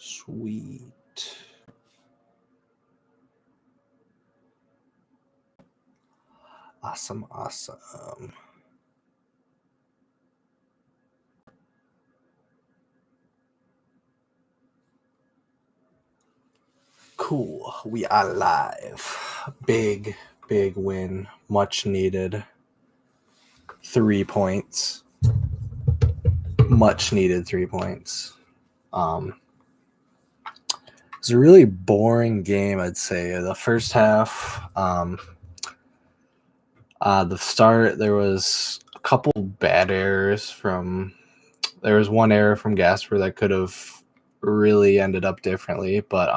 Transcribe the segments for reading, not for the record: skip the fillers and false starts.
Sweet. Awesome. Cool. We are live. Big win. Much needed. 3 points. Much needed 3 points. It's a really boring game, I'd say. The first half, the start, there was a couple bad errors there was one error from Gasper that could have really ended up differently, but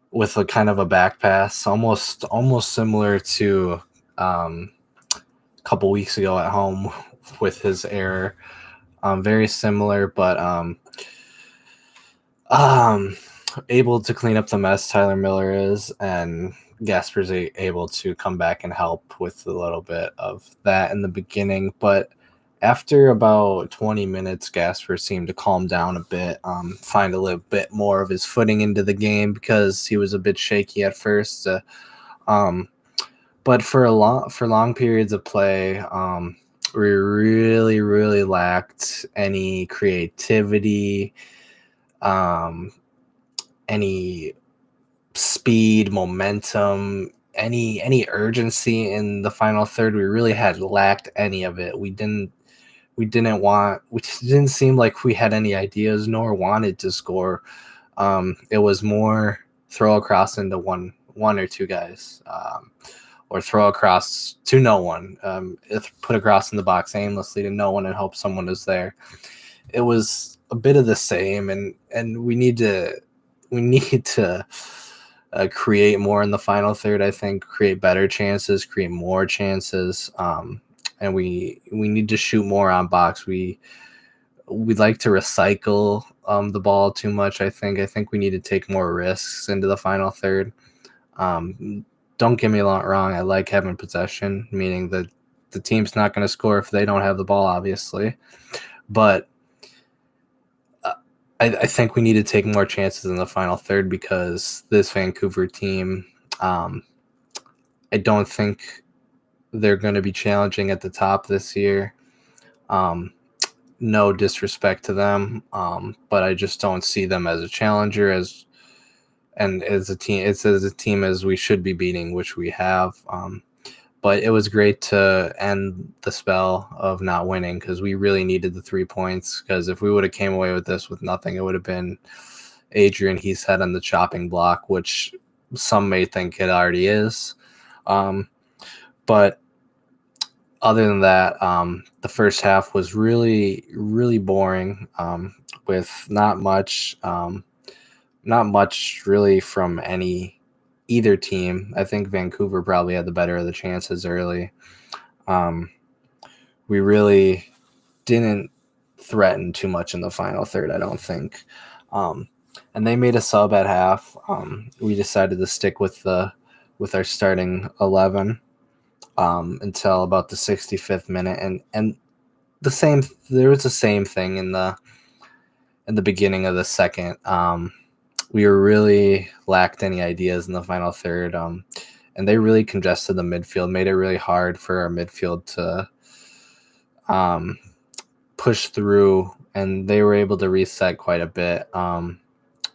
with a kind of a back pass, almost similar to a couple weeks ago at home with his error. Very similar, but able to clean up the mess Tyler Miller is, and Gasper's able to come back and help with a little bit of that in the beginning. But after about 20 minutes, Gasper seemed to calm down a bit, find a little bit more of his footing into the game because he was a bit shaky at first. But for long periods of play, we really lacked any creativity, any speed, momentum, any urgency in the final third. We really had lacked any of it. We didn't seem like we had any ideas nor wanted to score. It was more throw across into one or two guys, or throw across to no one, put across in the box aimlessly to no one and hope someone is there. It was a bit of the same, and we need to create more in the final third. I think create better chances, create more chances, and we need to shoot more on box. We'd like to recycle the ball too much. I think we need to take more risks into the final third. Don't get me wrong. I like having possession, meaning that the team's not going to score if they don't have the ball, obviously. But I think we need to take more chances in the final third because this Vancouver team, I don't think they're going to be challenging at the top this year. No disrespect to them, but I just don't see them as a challenger as a team. It's as a team as we should be beating, which we have. But it was great to end the spell of not winning because we really needed the 3 points. Because if we would have came away with this with nothing, it would have been Adrian Heath's head on the chopping block, which some may think it already is. But other than that, the first half was really boring, with not much really from either team. I think Vancouver probably had the better of the chances early. We really didn't threaten too much in the final third, I don't think. And they made a sub at half. We decided to stick with our starting 11 until about the 65th minute, and there was the same thing in the beginning of the second. We really lacked any ideas in the final third, and they really congested the midfield, made it really hard for our midfield to push through, and they were able to reset quite a bit.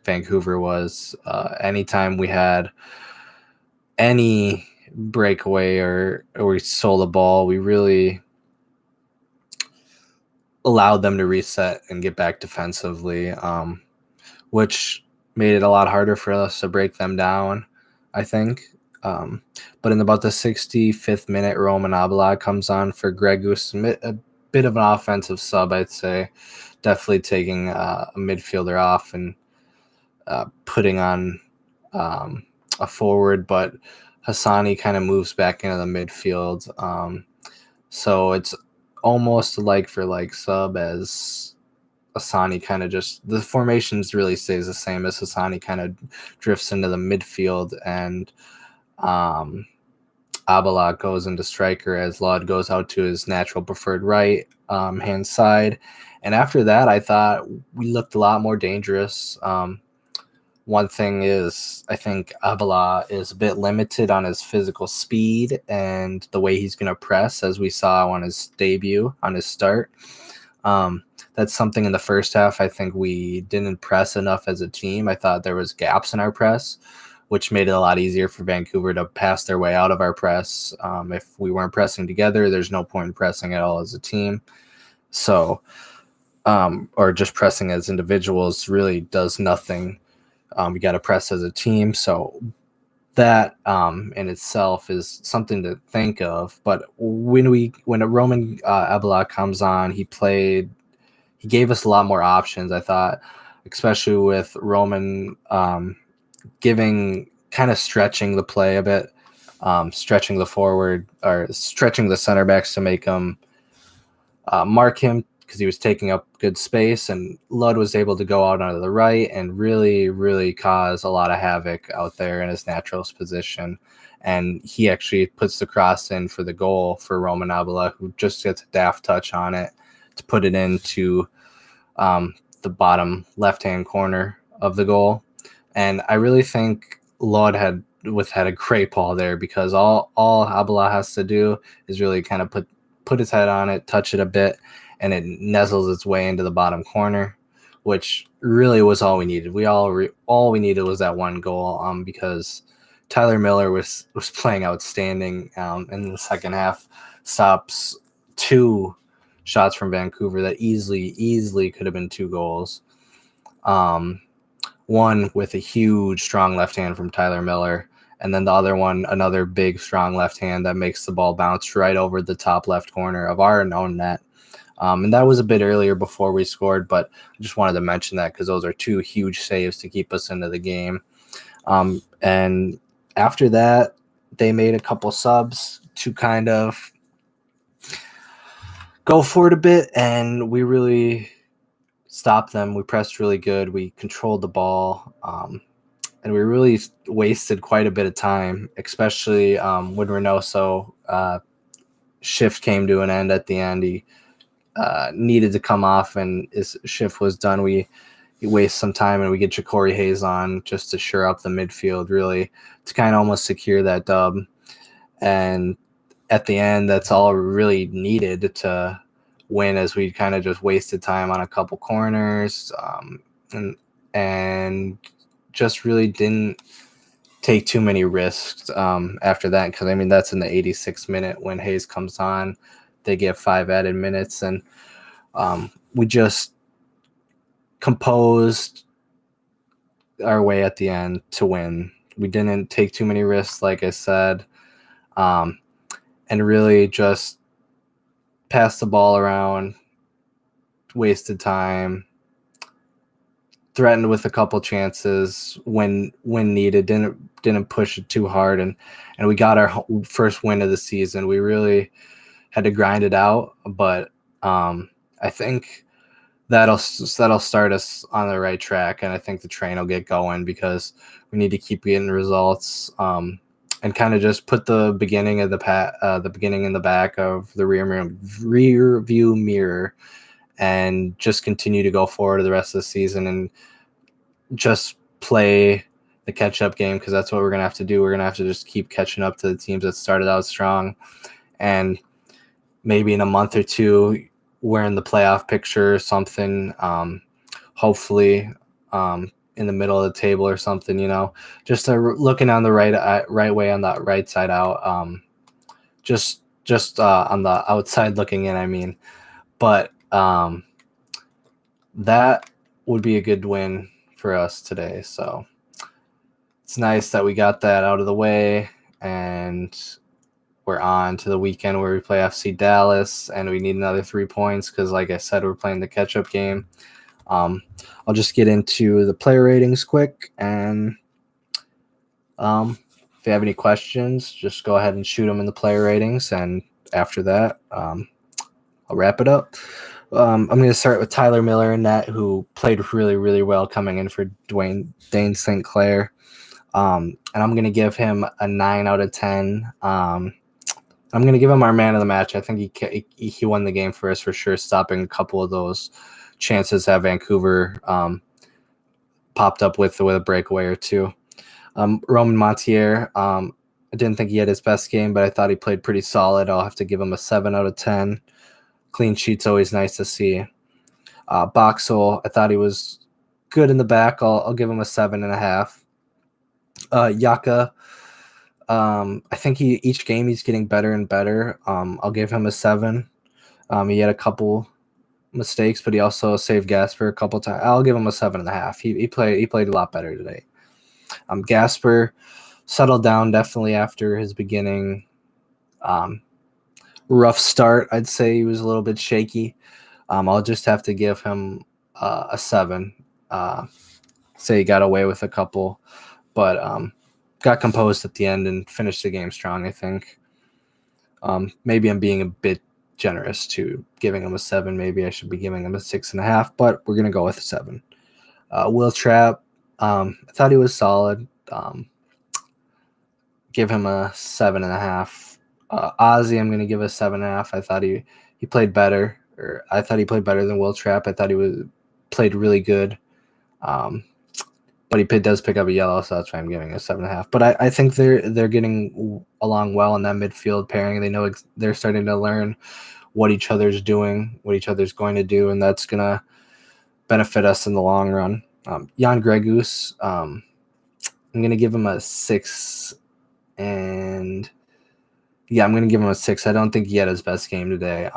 Vancouver was, anytime we had any breakaway or we stole the ball, we really allowed them to reset and get back defensively, which made it a lot harder for us to break them down, I think. But in about the 65th minute, Roman Abala comes on for Greg Goose, a bit of an offensive sub, I'd say. Definitely taking a midfielder off and putting on a forward, but Hassani kind of moves back into the midfield. So it's almost like for like sub, as Hassani kind of the formations really stays the same as Hassani kind of drifts into the midfield, and Abala goes into striker as Lod goes out to his natural preferred right hand side. And after that, I thought we looked a lot more dangerous. One thing is, I think Abala is a bit limited on his physical speed and the way he's going to press, as we saw on his debut, on his start. That's something in the first half I think we didn't press enough as a team. I thought there was gaps in our press, which made it a lot easier for Vancouver to pass their way out of our press. If we weren't pressing together, there's no point in pressing at all as a team. So, or just pressing as individuals really does nothing. We got to press as a team. So that in itself is something to think of. But when a Roman Abala comes on, he gave us a lot more options, I thought, especially with Roman giving, kind of stretching the play a bit, stretching the forward or stretching the center backs to make them mark him, because he was taking up good space, and Ludd was able to go out onto the right and really, really cause a lot of havoc out there in his natural position. And he actually puts the cross in for the goal for Roman Abala, who just gets a daft touch on it to put it into the bottom left-hand corner of the goal. And I really think Ludd had a great ball there, because all Abala has to do is really kind of put his head on it, touch it a bit, and it nuzzles its way into the bottom corner, which really was all we needed. All we needed was that one goal, because Tyler Miller was playing outstanding in the second half. Stops 2 shots from Vancouver that easily could have been 2 goals. One with a huge, strong left hand from Tyler Miller, and then the other one, another big, strong left hand that makes the ball bounce right over the top left corner of our own net. And that was a bit earlier before we scored, but I just wanted to mention that because those are 2 huge saves to keep us into the game. And after that, they made a couple subs to kind of go for it a bit, and we really stopped them. We pressed really good. We controlled the ball, and we really wasted quite a bit of time, especially when Reynoso shift came to an end at the end. He needed to come off, and his shift was done. We waste some time, and we get Ja'Cory Hayes on just to shore up the midfield, really, to kind of almost secure that dub. And at the end, that's all really needed to win, as we kind of just wasted time on a couple corners, and just really didn't take too many risks after that, because I mean that's in the 86th minute when Hayes comes on. They get 5 added minutes, and we just composed our way at the end to win. We didn't take too many risks, like I said, and really just passed the ball around, wasted time, threatened with a couple chances when needed, didn't push it too hard, and we got our first win of the season. We really had to grind it out, but I think that'll start us on the right track, and I think the train will get going, because we need to keep getting results, and kind of just put the beginning in the back of the rear view mirror, and just continue to go forward to the rest of the season and just play the catch-up game, because that's what we're going to have to do. We're going to have to just keep catching up to the teams that started out strong, and maybe in a month or 2 we're in the playoff picture or something, hopefully in the middle of the table or something, just looking on the right way, on the right side out, just on the outside looking in, I mean. But that would be a good win for us today. So it's nice that we got that out of the way, and we're on to the weekend where we play FC Dallas, and we need another 3 points, because like I said, we're playing the catch-up game. I'll just get into the player ratings quick, and if you have any questions, just go ahead and shoot them in the player ratings, and after that, I'll wrap it up. I'm going to start with Tyler Miller in net, who played really, really well coming in for Dane St. Clair. And I'm going to give him a 9 out of 10. I'm going to give him our man of the match. I think he won the game for us for sure, stopping a couple of those chances that Vancouver popped up with a breakaway or two. Roman Montier, I didn't think he had his best game, but I thought he played pretty solid. I'll have to give him a 7 out of 10. Clean sheet's always nice to see. Boxel, I thought he was good in the back. I'll give him a 7.5. Yaka, I think each game he's getting better and better. I'll give him a 7. He had a couple mistakes, but he also saved Gasper a couple times. I'll give him a 7.5. He played a lot better today. Gasper settled down definitely after his beginning rough start. I'd say he was a little bit shaky. I'll just have to give him a 7. Say he got away with a couple, but got composed at the end and finished the game strong, I think. Maybe I'm being a bit generous to giving him a 7. Maybe I should be giving him a 6.5, but we're going to go with a 7. Will Trapp, I thought he was solid. Give him a 7.5. Ozzy, I'm going to give a 7.5. I thought he played better, or I thought he played better than Will Trapp. I thought he played really good. But he does pick up a yellow, so that's why I'm giving a 7.5. But I think they're getting along well in that midfield pairing. They know they're starting to learn what each other's doing, what each other's going to do, and that's going to benefit us in the long run. Jan Gregus, I'm going to give him a 6. And yeah, I'm going to give him a 6. I don't think he had his best game today.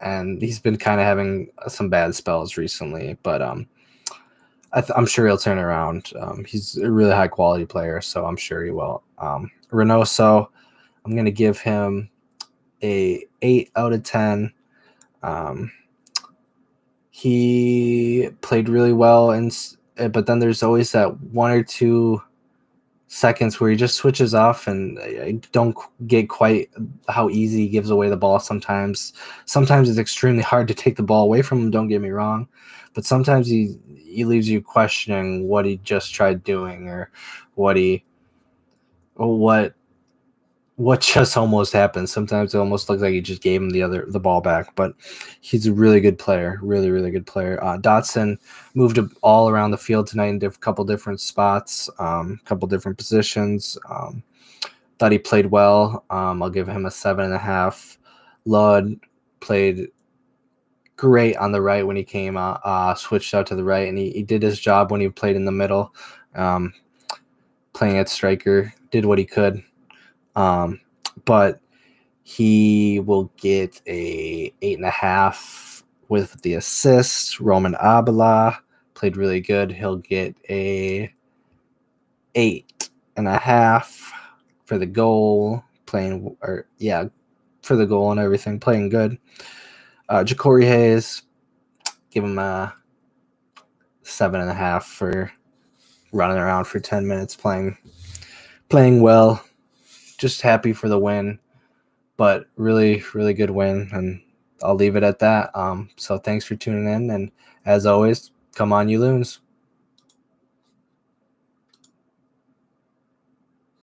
And he's been kind of having some bad spells recently, but I'm sure he'll turn around. He's a really high quality player, so I'm sure he will. Reynoso, I'm going to give him a 8 out of 10. He played really well, but then there's always that 1 or 2 seconds where he just switches off, and I don't get quite how easy he gives away the ball sometimes. Sometimes it's extremely hard to take the ball away from him, don't get me wrong, but sometimes he leaves you questioning what he just tried doing, or what just almost happened. Sometimes it almost looks like he just gave him the ball back, but he's a really good player, really, really good player. Dotson moved all around the field tonight in a couple different spots, couple different positions. Thought he played well. I'll give him a 7.5. Lod played great on the right when he came switched out to the right, and he did his job when he played in the middle. Playing at striker, did what he could. But he will get a 8.5 with the assist. Roman Abela played really good. He'll get a 8.5 for the goal, for the goal and everything, playing good. Ja'Cory Hayes, give him a 7.5 for running around for 10 minutes, playing well. Just happy for the win, but really, really good win, and I'll leave it at that. So thanks for tuning in, and as always, come on, you Loons.